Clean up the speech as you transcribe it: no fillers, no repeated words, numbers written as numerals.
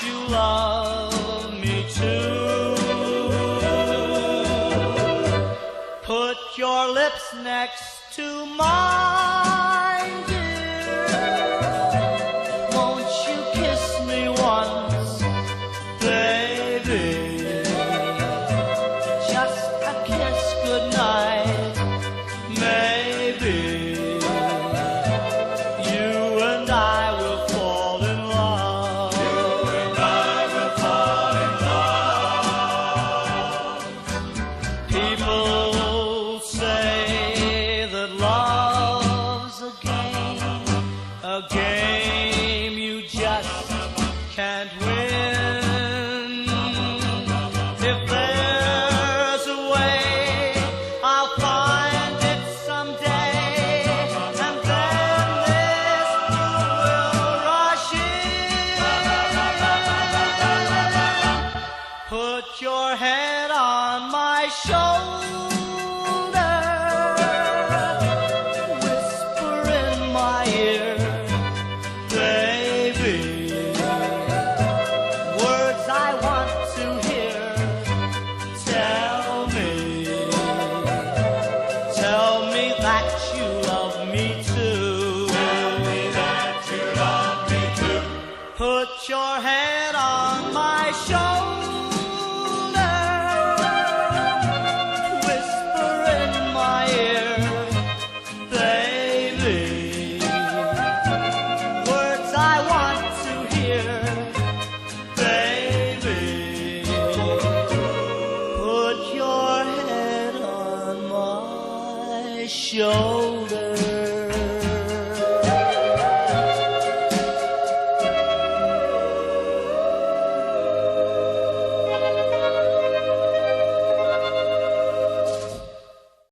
you love me too. Put your lips next to mine, dear. Won't you kiss me once, baby? Just a kiss goodnight, maybe. You and I will fall in love. You and I will fall in love. People say that love's a game you just can't win. If there's a way, I'll find it someday, and then this will rush in. Put your head on my shoulder, whisper in my ear, baby, words I want to hear. Tell me that you love me too. Tell me that you love me too. Put your head on my shoulder, whisper in my ear, baby, words I want to hear, baby. Put your head on my shoulder.